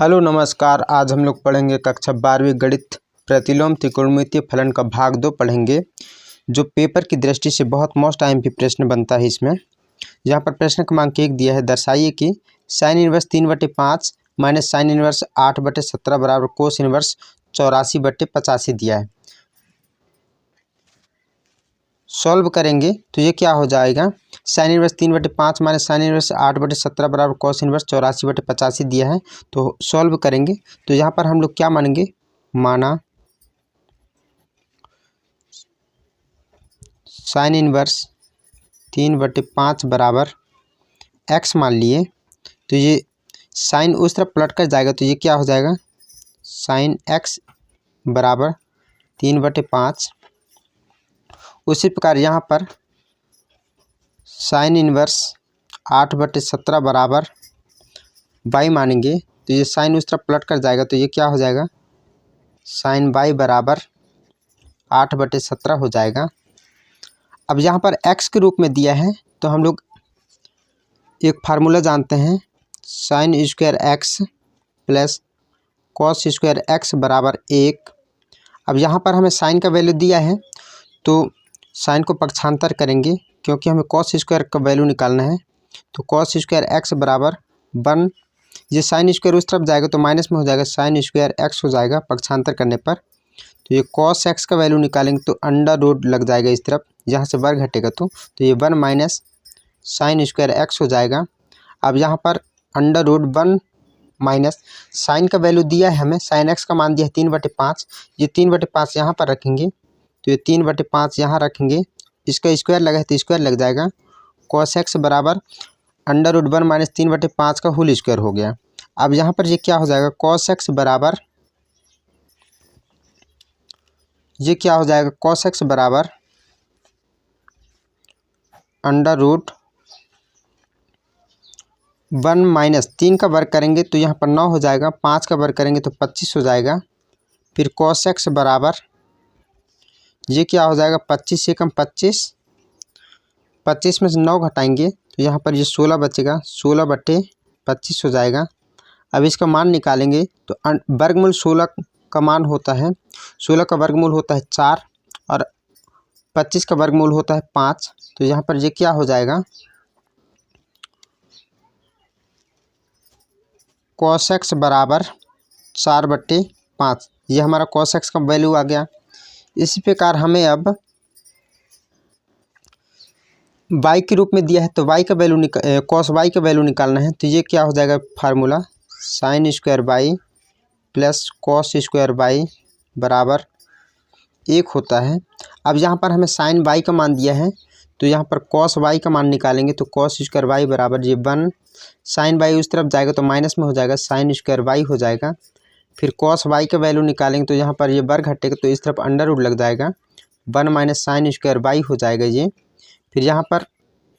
Hello नमस्कार। आज हम लोग पढ़ेंगे कक्षा 12वीं गणित प्रतिलोम त्रिकोणमितीय फलन का भाग 2 पढ़ेंगे, जो पेपर की दृष्टि से बहुत मोस्ट आईएमपी प्रश्न बनता है। इसमें यहाँ पर प्रश्न क्रमांक 1 दिया है, दर्शाइए कि sine inverse 3/5 minus sine inverse 8/17 बराबर कोस इनवर्स 84/85 दिया है। सॉल्व करेंगे तो ये क्या हो जाएगा, sine inverse 3/5 minus sine inverse 8/17 बराबर कॉस इनवर्स 84/85 दिया है। तो सॉल्व करेंगे तो यहाँ पर हम लोग क्या मानेंगे, माना साइन इनवर्स 3/5 बराबर एक्स मान लिए, तो ये साइन उस तरफ पलट कर जाएगा तो ये क्या हो जाएगा, साइन एक्स बराबर 3/5। उसी प्रकार यहाँ पर साइन इनवर्स 8/17 बराबर बाई मानेंगे, तो ये साइन उस तरफ पलट कर जाएगा तो ये क्या हो जाएगा, साइन बाई बराबर 8/17 हो जाएगा। अब यहाँ पर x के रूप में दिया है तो हम लोग एक फार्मूला जानते हैं, sine square x plus cos square x बराबर 1। अब यहाँ पर हमें साइन का वैल्यू दिया है तो साइन को पक्षांतर करेंगे, क्योंकि हमें कॉस स्क्वायर का वैल्यू निकालना है। तो कॉस स्क्वायर एक्स बराबर 1, ये साइन स्क्वायर उस तरफ जाएगा तो माइनस में हो जाएगा, साइन स्क्वायर एक्स हो जाएगा पक्षांतर करने पर। तो ये कॉस एक्स का वैल्यू निकालेंगे तो अंडर रूट लग जाएगा इस तरफ, यहाँ से वर्ग घटेगा तो ये 1 माइनस साइन स्क्वायर एक्स हो जाएगा। अब यहाँ पर अंडर रूट 1 माइनस साइन का वैल्यू दिया है हमें, साइन एक्स का मान दिया है 3/5, ये 3/5 यहाँ पर रखेंगे तो ये 3/5 यहाँ रखेंगे, इसका स्क्वायर लगा है तो स्क्वायर लग जाएगा। कॉस एक्स बराबर अंडर रूट 1 माइनस 3/5 का होल स्क्वायर हो गया। अब यहाँ पर ये क्या हो जाएगा, कॉस एक्स बराबर ये क्या हो जाएगा, कॉस एक्स बराबर अंडर रूट 1 माइनस 3 का वर्ग करेंगे तो यहाँ पर 9 हो जाएगा, 5 का वर्ग करेंगे तो 25 हो जाएगा। फिर कॉस एक्स बराबर ये क्या हो जाएगा, 25 से कम 25, 25 में से 9 घटाएंगे तो यहाँ पर ये 16 बचेगा, 16/25 हो जाएगा। अब इसका मान निकालेंगे तो वर्गमूल 16 का मान होता है, 16 का वर्गमूल होता है 4 और 25 का वर्गमूल होता है 5। तो यहाँ पर ये क्या हो जाएगा, कॉस एक्स बराबर 4/5, ये हमारा कॉस एक्स का वैल्यू आ गया। इसी प्रकार हमें अब y के रूप में दिया है तो y का वैल्यू कॉस y का वैल्यू निकालना है। तो ये क्या हो जाएगा formula, sine square y plus cos square y बराबर 1 होता है। अब यहाँ पर हमें साइन y का मान दिया है तो यहाँ पर कॉस y का मान निकालेंगे तो कॉस स्क्वायर y बराबर ये 1, साइन y उस तरफ जाएगा तो माइनस में हो जाएगा, साइन स्क्वायर y हो जाएगा। फिर कॉस y का वैल्यू निकालेंगे तो यहाँ पर ये वर्ग घटेगा तो इस तरफ अंडर रूट लग जाएगा, 1 माइनस साइन स्क्वायर y हो जाएगा ये। फिर यहाँ पर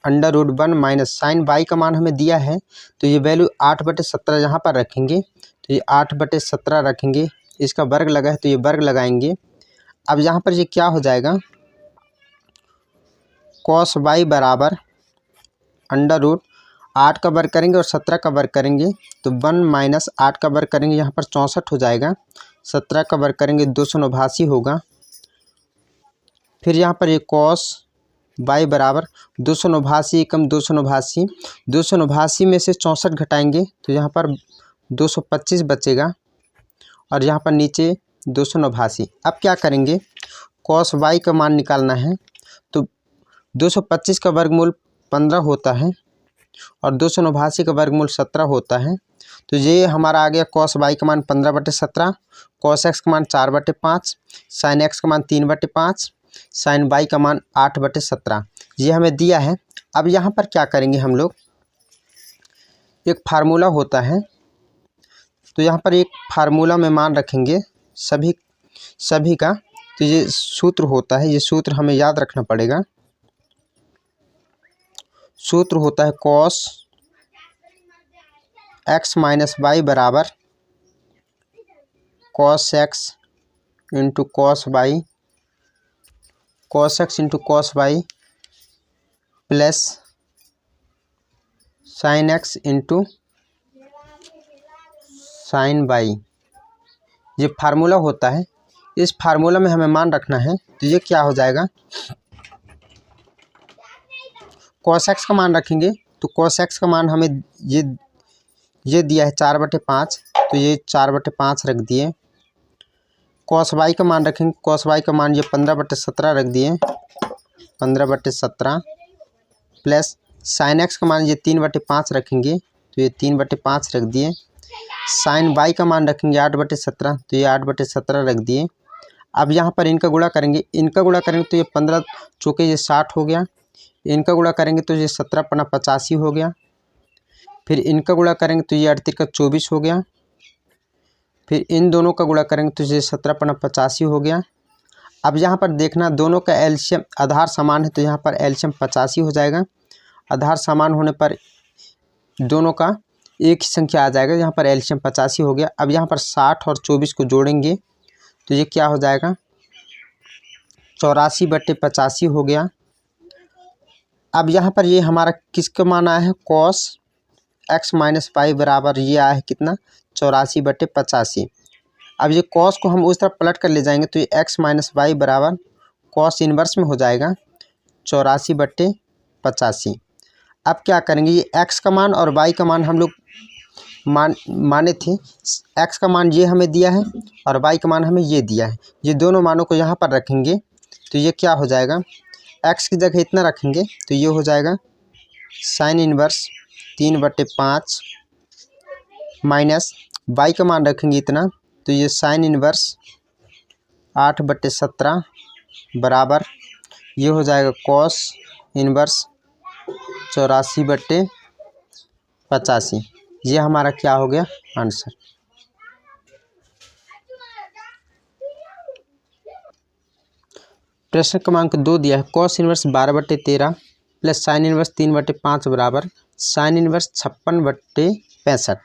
under root 1 minus sine y का मान हमें दिया है तो ये वैल्यू 8/17 यहाँ पर रखेंगे, तो ये 8/17 रखेंगे, इसका वर्ग लगा है तो ये वर्ग लगाएंगे। अब यहाँ पर ये क्या हो जाएगा, कॉस y बराबर अंडर रूट 8 का वर्ग करेंगे और 17 का वर्ग करेंगे तो 1 माइनस 8 का वर्ग करेंगे, यहाँ पर 64 हो जाएगा, 17 का वर्ग करेंगे 289 होगा। फिर यहाँ पर ये कॉस y बराबर 289 कम 289, 289 में से 64 घटाएंगे तो यहाँ पर 225 बचेगा और यहाँ पर नीचे 289। अब क्या करेंगे, कॉस y का मान निकालना है तो 225 का वर्गमूल 15 होता है और 289 का वर्गमूल 17 होता है। तो ये हमारा आ गया कॉस y का मान 15/17, कॉस x का मान 4/5, साइन x का मान 3/5, साइन y का मान 8/17, ये हमें दिया है। अब यहाँ पर क्या करेंगे हम लोग, एक फार्मूला होता है तो यहाँ पर एक फार्मूला में मान रखेंगे सभी का, तो ये सूत्र होता है, ये सूत्र हमें याद रखना पड़ेगा। सूत्र होता है कॉस एक्स माइनस वाई बराबर cos x into cos y, cos x into cos y plus sine x into sine y, ये फार्मूला होता है, इस फार्मूला में हमें मान रखना है। तो ये क्या हो जाएगा, कॉस एक्स का मान रखेंगे तो कॉस एक्स का मान हमें ये दिया है 4/5, तो ये 4/5 रख दिए। कॉस वाई का मान रखेंगे, कॉस वाई का मान ये 15/17 रख दिए, 15/17 प्लस साइन एक्स का मान ये 3/5 रखेंगे, तो ये 3/5 रख दिए। साइन वाई का मान रखेंगे 8/17, तो ये 8/17 रख दिए। अब यहाँ पर इनका गुणा करेंगे, तो ये 15 चौके ये 60 हो गया। इनका गुणा करेंगे तो ये 17×85 हो गया। फिर इनका गुणा करेंगे तो ये 38×24 हो गया। फिर इन दोनों का गुणा करेंगे तो ये 17×85 हो गया। अब यहाँ पर देखना, दोनों का एलसीएम आधार समान है, तो यहाँ पर एलसीएम 85 हो जाएगा। आधार समान होने पर दोनों का एक ही संख्या आ जाएगा, यहाँ पर एलसीएम 85 हो गया। अब यहाँ पर 60 और 24 को जोड़ेंगे तो ये क्या हो जाएगा, 84/85 हो गया। अब यहाँ पर ये हमारा किसका मान आया है, कॉस एक्स माइनस वाई बराबर ये आया है कितना, 84/85। अब ये कॉस को हम उस तरफ पलट कर ले जाएंगे तो ये एक्स माइनस वाई बराबर कॉस इन्वर्स में हो जाएगा 84/85। अब क्या करेंगे, ये एक्स का मान और वाई का मान हम लोग माने थे। एक्स का मान ये हमें दिया है और वाई का मान हमें ये दिया है। ये दोनों मानों को यहाँ पर रखेंगे तो ये क्या हो जाएगा, एक्स की जगह इतना रखेंगे तो ये हो जाएगा साइन इन्वर्स 3/5 माइनस वाई का मान रखेंगे इतना, तो ये साइन इन्वर्स 8/17 बराबर ये हो जाएगा कॉस इन्वर्स 84/85। ये हमारा क्या हो गया आंसर। प्रश्न क्रमांक 2 दिया है, cos inverse 12/13 plus sign inverse 3/5 बराबर साइन इन्वर्स 56/65।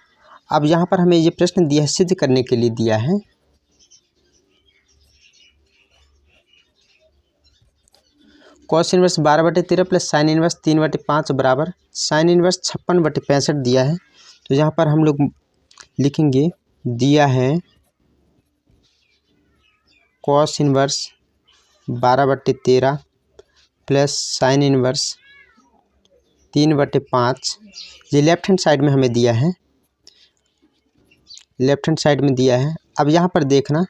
अब यहाँ पर हमें ये प्रश्न दिया है, सिद्ध करने के लिए दिया है। Cos inverse 12/13 plus sign inverse 3/5 बराबर साइन इन्वर्स 56/65 दिया है। तो यहाँ पर हम लोग लिखेंगे, दिया है cos inverse 12/13 plus sign inverse 3/5, ये लेफ्ट हैंड साइड में हमें दिया है, लेफ्ट हैंड साइड में दिया है। अब यहाँ पर देखना,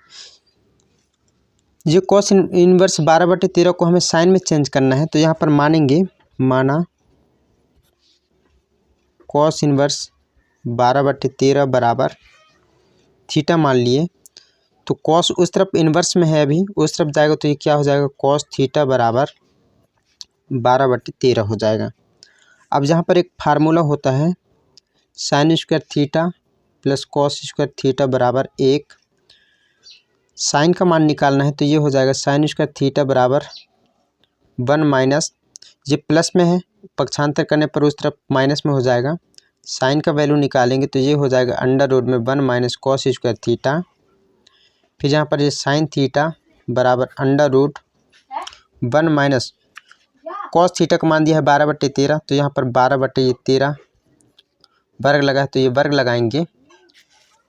ये कॉस इन्वर्स 12/13 को हमें साइन में चेंज करना है, तो यहाँ पर मानेंगे, माना कॉस इन्वर्स 12/13 बराबर थीटा मान लिए, तो कॉस उस तरफ इन्वर्स में है, अभी उस तरफ जाएगा तो ये क्या हो जाएगा, कॉस थीटा बराबर 12/13 हो जाएगा। अब यहाँ पर एक फार्मूला होता है, sign square theta plus cos square theta बराबर 1। साइन का मान निकालना है तो ये हो जाएगा साइन स्क्वायर थीटा बराबर 1 माइनस, ये प्लस में है, पक्षांतर करने पर उस तरफ माइनस में हो जाएगा। साइन का वैल्यू निकालेंगे तो ये हो जाएगा अंडर रूट में 1 माइनस कॉस स्क्वायर थीटा। फिर यहाँ पर ये साइन थीटा बराबर under root 1 minus cos theta का मान दिया है 12/13, तो यहाँ पर 12/13 वर्ग लगा है तो ये वर्ग लगाएंगे।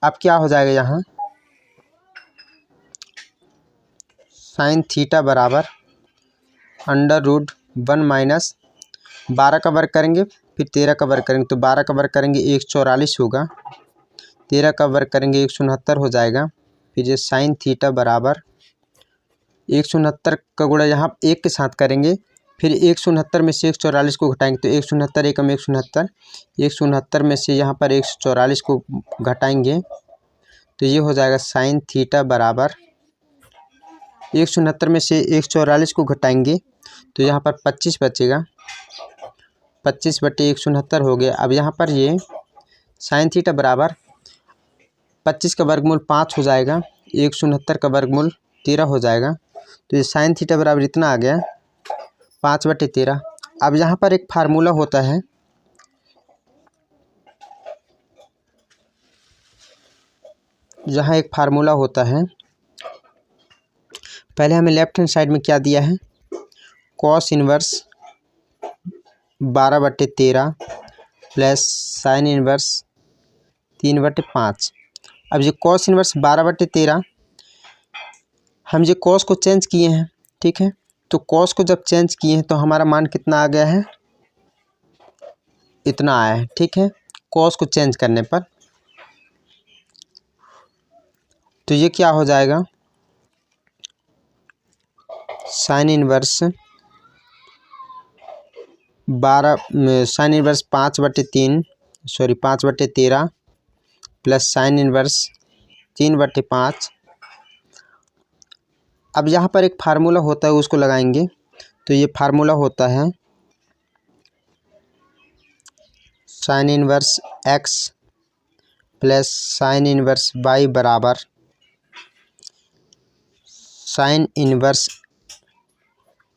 अब क्या हो जाएगा, यहाँ साइन थीटा बराबर अंडर रूट 1 माइनस 12 का वर्ग करेंगे, फिर 13 का वर्ग करेंगे, तो 12 का वर्ग करेंगे 144 होगा, 13 का वर्ग करेंगे 169 हो जाएगा। फिर ये साइन थीटा बराबर 169 का गुणा यहाँ 1 के साथ करेंगे, फिर 169 में से 144 को घटाएंगे तो 169 एकम 169, 169 में से यहाँ पर 144 को घटाएंगे तो ये हो जाएगा साइन थीटा बराबर 169 में से 144 को घटाएंगे तो यहाँ पर 25 बचेगा, 25/169 हो गया। अब यहाँ पर ये साइन थीटा बराबर 25 का वर्गमूल 5 हो जाएगा, 169 का वर्गमूल 13 हो जाएगा, तो ये साइन थीटा बराबर इतना आ गया 5/13। अब यहाँ पर एक फार्मूला होता है, यहाँ एक फार्मूला होता है, पहले हमें लेफ्ट हैंड साइड में क्या दिया है, cos inverse 12/13 plus sign inverse 3/5। अब ये कॉस इनवर्स 12/13, हम ये कॉस को चेंज किए हैं, ठीक है। तो कॉस को जब चेंज किए हैं तो हमारा मान कितना आ गया है, इतना आया है, ठीक है, कॉस को चेंज करने पर। तो ये क्या हो जाएगा, sine inverse 5/13 plus sine inverse 3/5। अब यहाँ पर एक फार्मूला होता है, उसको लगाएंगे। तो ये फार्मूला होता है sine inverse x plus sine inverse y बराबर साइन इनवर्स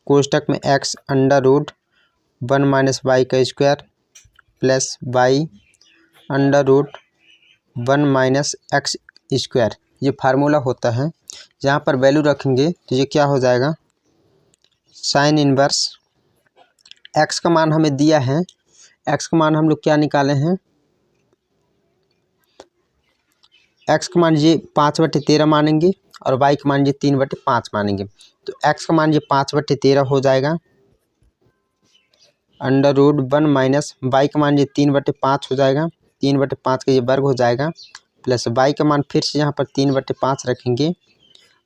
कोष्टक में x √1 - y का square plus y √1 - x square. ये फार्मूला होता है। जहाँ पर वैल्यू रखेंगे तो ये क्या हो जाएगा, साइन इनवर्स x का मान हमें दिया है, x का मान हम लोग क्या निकाले हैं, x का मान ये 5/13 मानेंगे और y का मान ये 3/5 मानेंगे। तो x का मान ये 5/13 हो जाएगा, √1 - y का मान ये 3/5 हो जाएगा, 3/5 का ये वर्ग हो जाएगा, प्लस y का मान फिर से यहाँ पर 3/5 रखेंगे,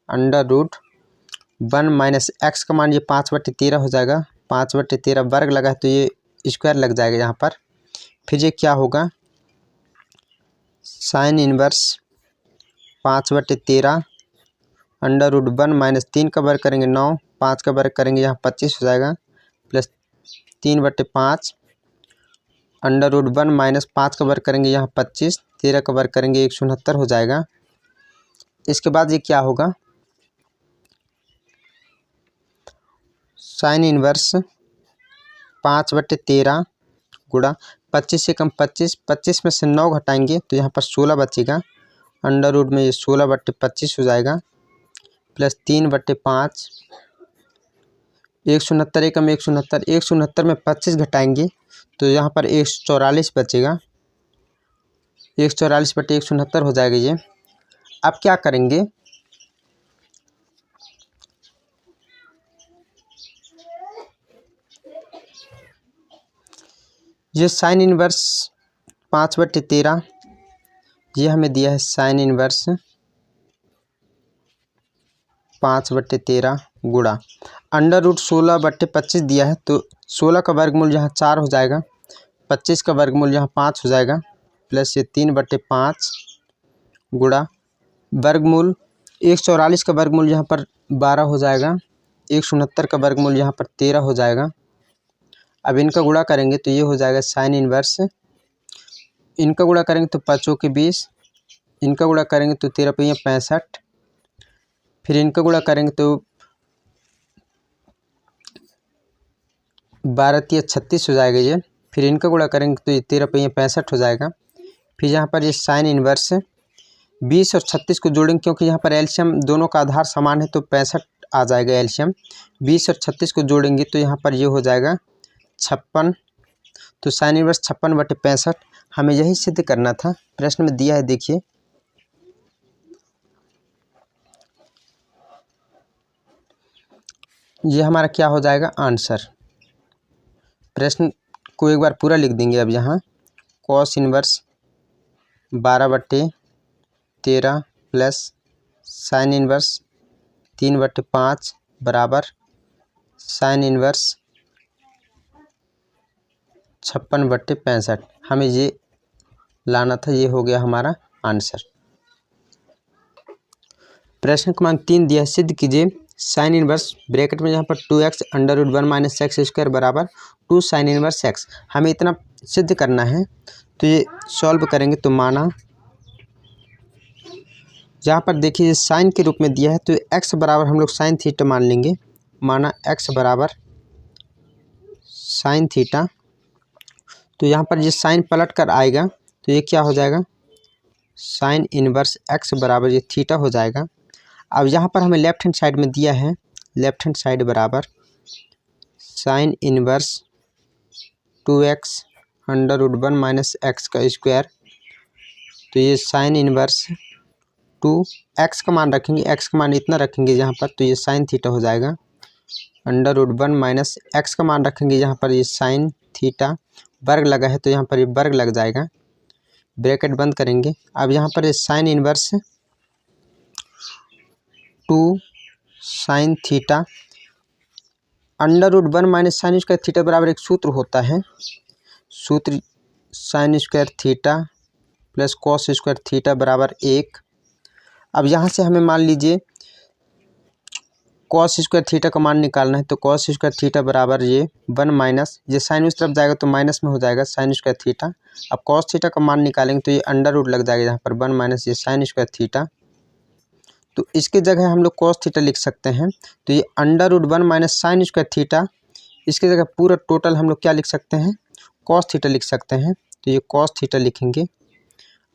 √1 - x का मान ये 5/13 हो जाएगा, 5/13 वर्ग लगा तो ये स्क्वायर लग जाएगा यहाँ पर। फिर ये क्या होगा, साइन इनवर्स 5/13 √1 - 3 का वर्ग करेंगे 9, 5 का वर्ग करेंगे यहाँ 25 हो जाएगा, प्लस 3/5 √1 - 5 का वर्ग करेंगे यहाँ 25, 13 का वर्ग करेंगे 169 हो जाएगा। इसके बाद ये क्या होगा, साइन इनवर्स 5/13 गुणा 25 से कम 25, 25 में से 9 घटाएंगे तो यहाँ पर 16 बचेगा, √ में ये 16/25 हो जाएगा, प्लस 3/5, 169 एकम 169, 169 में 25 घटाएंगे तो यहाँ पर 144 बचेगा, 144/169 हो जाएगा ये। अब क्या करेंगे, ये साइन इनवर्स 5/13 ये हमें दिया है, साइन इनवर्स 5/13 गुणा √ 16/25 दिया है, तो 16 का वर्गमूल यहाँ 4 हो जाएगा, 25 का वर्गमूल यहाँ 5 हो जाएगा, प्लस ये 3/5 गुणा वर्गमूल 144 का वर्गमूल यहाँ पर 12 हो जाएगा, 169 का वर्गमूल यहाँ पर 13 हो जाएगा। अब इनका गुणा करेंगे तो ये हो जाएगा साइन इनवर्स, इनका गुणा करेंगे तो 5 के 20, इनका गुणा करेंगे तो 13 × 65, फिर इनका गुणा करेंगे तो 12 × 36 हो जाएगा ये, फिर इनका गुणा करेंगे तो ये 13 × 65 हो जाएगा। फिर यहाँ पर ये साइन इनवर्स 20 और 36 को जोड़ेंगे, क्योंकि यहाँ पर एलसीएम दोनों का आधार समान है तो 65 आ जाएगा एलसीएम। 20 और 36 को जोड़ेंगे तो यहाँ पर ये हो जाएगा 56। तो साइन इनवर्स 56/65 हमें यही सिद्ध करना था, प्रश्न में दिया है, देखिए। ये हमारा क्या हो जाएगा, आंसर। प्रश्न को एक बार पूरा लिख देंगे। अब यहाँ cos inverse 12/13 plus sine inverse 3/5 बराबर साइन इनवर्स 56/65 हमें ये लाना था, ये हो गया हमारा आंसर। प्रश्न क्रमांक 3 दिया है, सिद्ध कीजिए साइन इनवर्स ब्रैकेट में यहाँ पर 2x √1 - x स्क्वायर बराबर 2 साइन इनवर्स x। हमें इतना सिद्ध करना है, तो ये सॉल्व करेंगे तो माना यहाँ पर देखिए साइन के रूप में दिया है, तो x बराबर हम लोग साइन थीटा मान लेंगे, माना x बराबर साइन थीटा। तो यहाँ पर ये साइन पलट कर आएगा तो ये क्या हो जाएगा, साइन इनवर्स x बराबर ये थीटा हो जाएगा। अब यहाँ पर हमें लेफ्ट हैंड साइड में दिया है, लेफ्ट हैंड साइड बराबर साइन इनवर्स 2x √1 - x का स्क्वायर। तो ये साइन इनवर्स टू एक्स का मान रखेंगे, एक्स का मान इतना रखेंगे यहाँ पर, तो ये साइन थीटा हो जाएगा। अंडर रूट 1 माइनस एक्स का मान रखेंगे यहाँ पर, ये साइन थीटा, वर्ग लगा है तो यहाँ पर ये वर्ग लग जाएगा, ब्रैकेट बंद करेंगे। अब यहाँ पर ये sine inverse 2 sine theta under root 1 minus sine square theta बराबर एक सूत्र होता है, सूत्र sine square theta plus cos square theta बराबर 1। अब यहाँ से हमें मान लीजिए कॉस स्क्वायर थीटा का मान निकालना है, तो कॉस स्क्वायर थीटा बराबर ये 1 माइनस, ये साइन उस तरफ जाएगा तो माइनस में हो जाएगा साइन स्क्वायर थीटा। अब कॉस थीटा का मान निकालेंगे तो ये अंडर रूट लग जाएगा यहाँ पर 1 माइनस ये साइन स्क्वायर थीटा, तो इसके जगह हम लोग कॉस थीटा लिख सकते हैं। तो ये under root 1 minus sine square theta, इसके जगह पूरा टोटल हम लोग क्या लिख सकते हैं, कॉस थीटा लिख सकते हैं, तो ये कॉस थीटा लिखेंगे।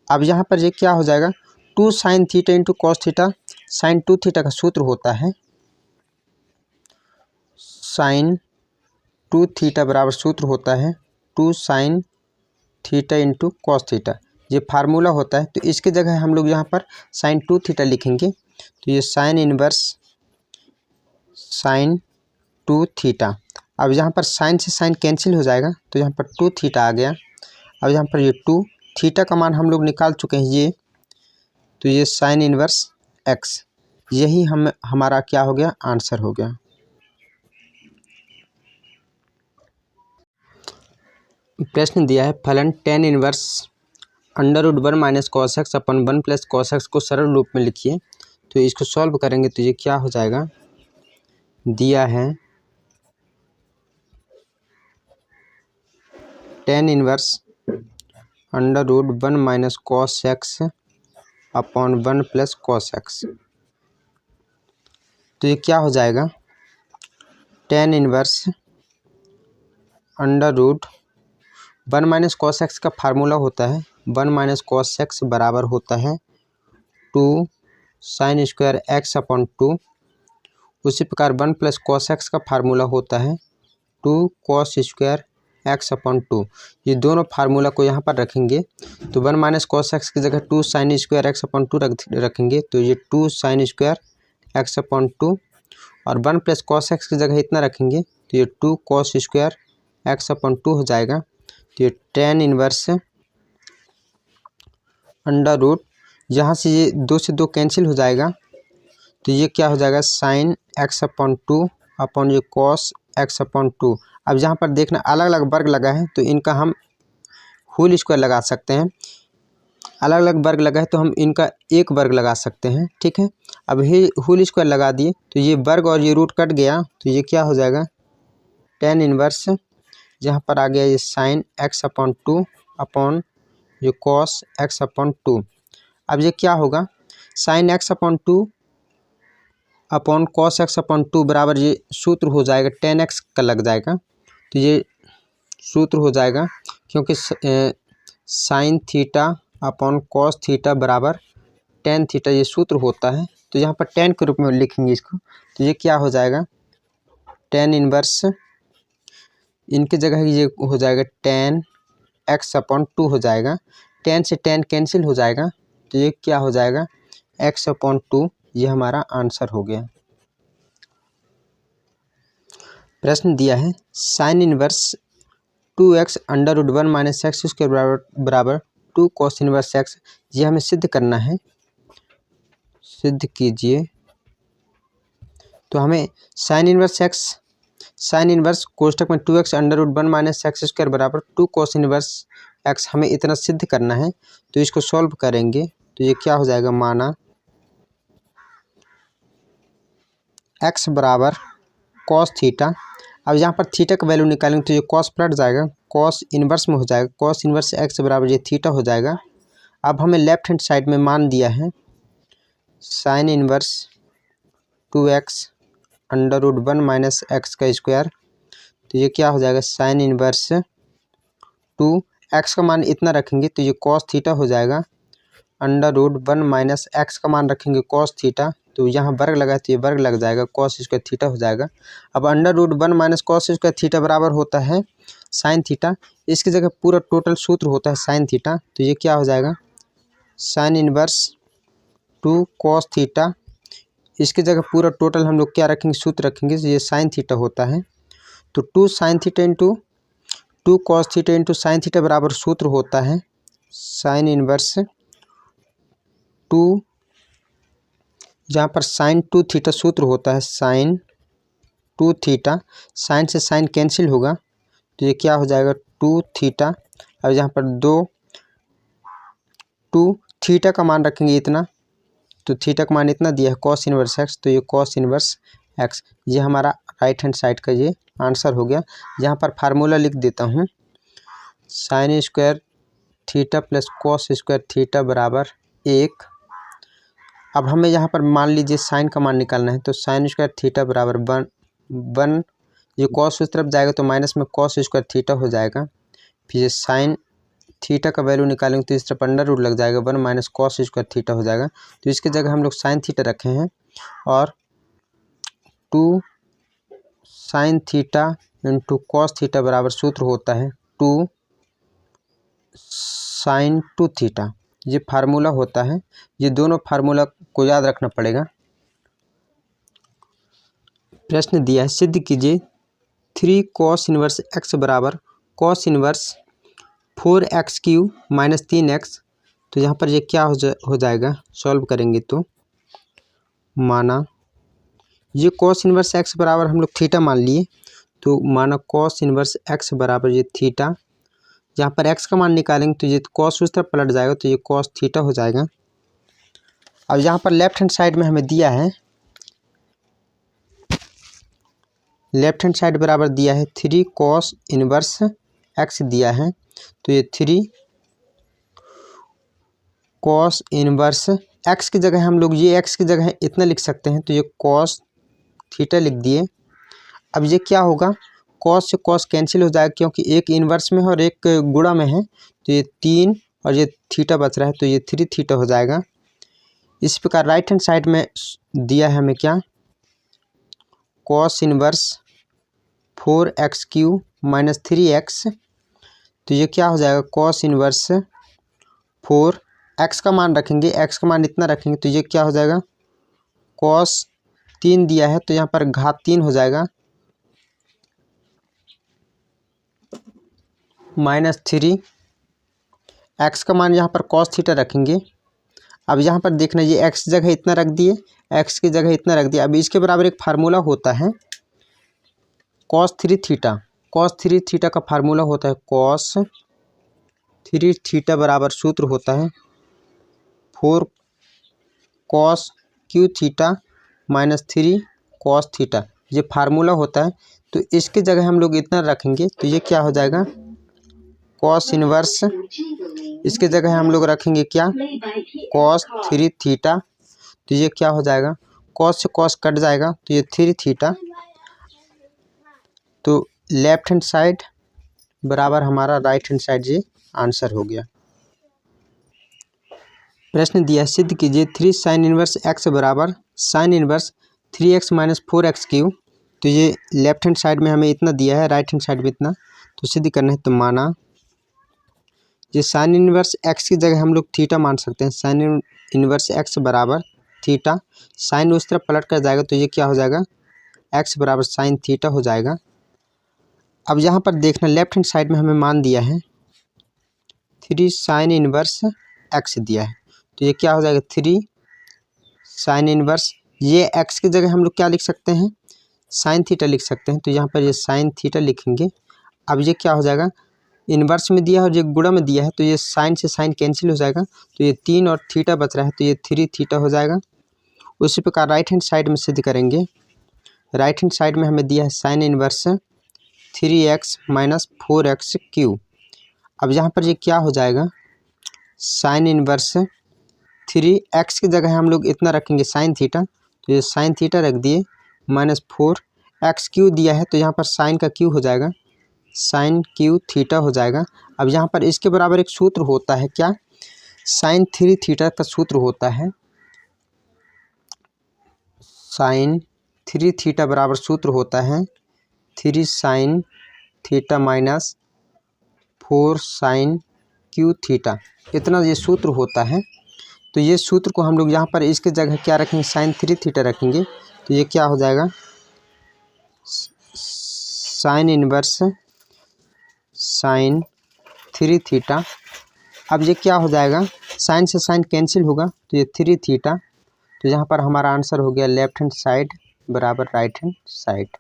अब यहाँ पर ये क्या हो जाएगा, 2 sine theta into cos theta, sine 2 theta का सूत्र होता है साइन 2 थीटा बराबर सूत्र होता है 2 sine theta into cos theta, ये फार्मूला होता है। तो इसके जगह हम लोग यहाँ पर साइन 2 थीटा लिखेंगे, तो ये साइन इनवर्स साइन 2 थीटा। अब यहाँ पर साइन से साइन कैंसिल हो जाएगा, तो यहाँ पर 2 थीटा आ गया। अब यहाँ पर ये 2 थीटा का मान हम लोग निकाल चुके हैं ये, तो ये साइन इनवर्स एक्स, यही हमारा क्या हो गया, आंसर हो गया। प्रश्न दिया है फलन tan inverse under root 1 minus cos X अपन 1 प्लस कॉस एक्स को सरल रूप में लिखिए। तो इसको सॉल्व करेंगे तो ये क्या हो जाएगा, दिया है tan inverse under root 1 minus cos x upon 1 plus cos x, तो ये क्या हो जाएगा, tan inverse under root 1 minus cos x का फार्मूला होता है 1 माइनस कॉस एक्स बराबर होता है 2 साइन स्क्वायर एक्स अपॉन 2। उसी प्रकार 1 प्लस कॉस एक्स का फार्मूला होता है 2 कॉस स्क्वायर एक्स अपॉन 2। ये दोनों फार्मूला को यहाँ पर रखेंगे, तो 1 माइनस कॉस एक्स की जगह 2 साइन स्क्वायर एक्स अपॉन 2 रखेंगे, तो ये 2 साइन स्क्वायर एक्स अपॉन 2, और 1 प्लस कॉस एक्स की जगह इतना रखेंगे, तो ये 2 कॉस स्क्वायर एक्स अपॉन 2 हो जाएगा। तो ये tan इनवर्स अंडर रूट, यहाँ से ये 2 से 2 कैंसिल हो जाएगा, तो ये क्या हो जाएगा, साइन एक्स अपॉन 2 अपॉन ये कॉस एक्स अपॉन 2। अब यहाँ पर देखना अलग अलग वर्ग लगा है, तो इनका हम होल स्क्वायर लगा सकते हैं, अलग अलग वर्ग लगा है तो हम इनका एक वर्ग लगा सकते हैं, ठीक है। अब ये होल स्क्वायर लगा दिए, तो ये वर्ग और ये रूट कट गया, तो ये क्या हो जाएगा, tan इनवर्स, यहाँ पर आ गया ये साइन एक्स अपॉन 2 अपॉन ये कॉस एक्स अपॉन 2। अब ये क्या होगा, sine x upon 2 upon cos x upon 2 बराबर ये सूत्र हो जाएगा tan एक्स का लग जाएगा, तो ये सूत्र हो जाएगा क्योंकि sine theta upon cos theta बराबर tan थीटा, ये सूत्र होता है। तो यहाँ पर tan के रूप में लिखेंगे इसको, तो ये क्या हो जाएगा, tan इनवर्स, इनकी जगह ये हो जाएगा tan एक्स अपॉन 2 हो जाएगा, tan से tan कैंसिल हो जाएगा, तो ये क्या हो जाएगा, x अपॉन 2, ये हमारा आंसर हो गया। प्रश्न दिया है sine inverse 2x under root 1 minus x square बराबर 2 कॉस इनवर्स एक्स, ये हमें सिद्ध करना है, सिद्ध कीजिए। तो हमें sine inverse X, sine inverse कोष्टक में 2x under root 1 minus x square बराबर 2 कॉस इनवर्स एक्स, हमें इतना सिद्ध करना है। तो इसको सॉल्व करेंगे तो ये क्या हो जाएगा, माना x बराबर कॉस थीटा। अब यहाँ पर थीटा का वैल्यू निकालेंगे तो ये कॉस पलट जाएगा, कॉस इनवर्स में हो जाएगा, कॉस इनवर्स x बराबर ये थीटा हो जाएगा। अब हमें लेफ्ट हैंड साइड में मान दिया है sine inverse 2x under root 1 minus x का स्क्वायर, तो ये क्या हो जाएगा, साइन इनवर्स 2 x का मान इतना रखेंगे तो ये कॉस थीटा हो जाएगा, अंडर रूट 1 माइनस एक्स का मान रखेंगे कॉस थीटा, तो यहाँ वर्ग लगा तो ये वर्ग लग जाएगा, कॉस स्क्वायर थीटा हो जाएगा। अब under root 1 minus cos square theta बराबर होता है साइन थीटा, इसकी जगह पूरा टोटल सूत्र होता है साइन थीटा, तो ये क्या हो जाएगा, साइन इनवर्स 2 कॉस थीटा, इसकी जगह पूरा टोटल हम लोग क्या रखेंगे, सूत्र रखेंगे, ये साइन थीटा होता है। तो 2 sine theta into 2 cos theta into sine theta बराबर सूत्र होता है साइन इनवर्स 2, जहाँ पर साइन 2 थीटा सूत्र होता है साइन 2 थीटा, साइन से साइन कैंसिल होगा तो ये क्या हो जाएगा 2 थीटा। अब यहाँ पर 2 थीटा का मान रखेंगे इतना, तो थीटा का मान इतना दिया है कॉस इनवर्स एक्स, तो ये कॉस इनवर्स एक्स, ये हमारा राइट हैंड साइड का ये आंसर हो गया। यहाँ पर फार्मूला लिख देता हूँ, sign square theta plus cos square theta बराबर 1। अब हमें यहाँ पर मान लीजिए साइन का मान निकालना है, तो साइन स्क्वायर थीटा बराबर 1, ये कॉस उस तरफ जाएगा तो माइनस में कॉस स्क्वायर थीटा हो जाएगा। फिर ये साइन थीटा का वैल्यू निकालेंगे तो इस तरफ अंडर रूट लग जाएगा, 1 माइनस कॉस स्क्वायर थीटा हो जाएगा। तो इसकी जगह हम लोग साइन थीटा रखे हैं और 2 sine theta into cos theta बराबर सूत्र होता है 2 साइन 2 थीटा, ये फार्मूला होता है। ये दोनों फार्मूला को याद रखना पड़ेगा। प्रश्न दिया है, सिद्ध कीजिए 3 कॉस इनवर्स एक्स बराबर cos inverse 4x³ minus 3x। तो यहाँ पर ये क्या हो जाएगा, सॉल्व करेंगे तो माना ये कॉस इनवर्स एक्स बराबर हम लोग थीटा मान लिए, तो माना कॉस इनवर्स एक्स बराबर ये थीटा, यहाँ पर एक्स का मान निकालेंगे तो ये कॉस उस तरफ पलट जाएगा तो ये कॉस थीटा हो जाएगा। अब यहाँ पर लेफ्ट हैंड साइड में हमें दिया है, लेफ्ट हैंड साइड बराबर दिया है 3 कॉस इनवर्स एक्स दिया है, तो ये 3 कॉस इनवर्स एक्स की जगह हम लोग ये एक्स की जगह इतना लिख सकते हैं, तो ये कॉस थीटा लिख दिए। अब ये क्या होगा, कॉस से कॉस कैंसिल हो जाएगा क्योंकि एक इन्वर्स में है और एक गुणा में है, तो ये 3 और ये थीटा बच रहा है तो ये 3 थीटा हो जाएगा। इस प्रकार राइट हैंड साइड में दिया है हमें क्या, cos inverse 4x³ minus 3x, तो ये क्या हो जाएगा कॉस इनवर्स 4, एक्स का मान रखेंगे, एक्स का मान इतना रखेंगे तो ये क्या हो जाएगा कॉस 3 दिया है तो यहाँ पर घात 3 हो जाएगा माइनस 3, एक्स का मान यहाँ पर कॉस थीटा रखेंगे। अब यहाँ पर देखना ये एक्स जगह इतना रख दिए, एक्स की जगह इतना रख दिया। अब इसके बराबर एक फार्मूला होता है कॉस 3 थीटा, कॉस 3 थीटा का फार्मूला होता है कॉस 3 थीटा बराबर सूत्र होता है 4 cos Q theta minus 3 cos theta, ये फार्मूला होता है। तो इसकी जगह हम लोग इतना रखेंगे तो ये क्या हो जाएगा कॉस इनवर्स, इसके जगह हम लोग रखेंगे क्या कॉस 3 थीटा, तो ये क्या हो जाएगा कॉस से कॉस कट जाएगा तो ये 3 थीटा। तो लेफ्ट हैंड साइड बराबर हमारा राइट हैंड साइड, ये आंसर हो गया। प्रश्न दिया, सिद्ध कीजिए 3 साइन इनवर्स एक्स बराबर sine inverse 3x minus 4x³। तो ये लेफ्ट हैंड साइड में हमें इतना दिया है, राइट हैंड साइड में इतना, तो सिद्ध करना है। तो माना ये साइन इनवर्स एक्स की जगह हम लोग थीटा मान सकते हैं, साइन इनवर्स एक्स बराबर थीटा, साइन उस तरफ पलट कर जाएगा तो ये क्या हो जाएगा एक्स बराबर साइन थीटा हो जाएगा। अब यहाँ पर देखना लेफ्ट हैंड साइड में हमें मान दिया है 3 साइन इनवर्स एक्स दिया है, तो ये क्या हो जाएगा 3 साइन इनवर्स, ये एक्स की जगह हम लोग क्या लिख सकते हैं साइन थीटा लिख सकते हैं, तो यहाँ पर ये साइन थीटा लिखेंगे। अब ये क्या हो जाएगा इन्वर्स में दिया है और ये गुणा में दिया है, तो ये साइन से साइन कैंसिल हो जाएगा, तो ये 3 और थीटा बच रहा है तो ये 3 थीटा हो जाएगा। उसी प्रकार राइट हैंड साइड में सिद्ध करेंगे, राइट हैंड साइड में हमें दिया है sine inverse 3x minus 4x³। अब यहाँ पर ये क्या हो जाएगा साइन इनवर्स 3x की जगह हम लोग इतना रखेंगे साइन थीटा, तो ये साइन थीटा रख दिए माइनस 4x³ दिया है तो यहाँ पर साइन का क्यू हो जाएगा साइन क्यू थीटा हो जाएगा। अब यहाँ पर इसके बराबर एक सूत्र होता है क्या साइन 3 थीटा का सूत्र होता है साइन 3 थीटा बराबर सूत्र होता है 3 sine theta minus 4 sine cube theta, इतना ये सूत्र होता है। तो ये सूत्र को हम लोग यहाँ पर इसके जगह क्या रखेंगे, साइन 3 थीटा रखेंगे। तो ये क्या हो जाएगा, साइन इनवर्स साइन 3 थीटा। अब ये क्या हो जाएगा, साइन से साइन कैंसिल होगा तो ये 3 थीटा। तो यहाँ पर हमारा आंसर हो गया लेफ्ट हैंड साइड बराबर राइट हैंड साइड।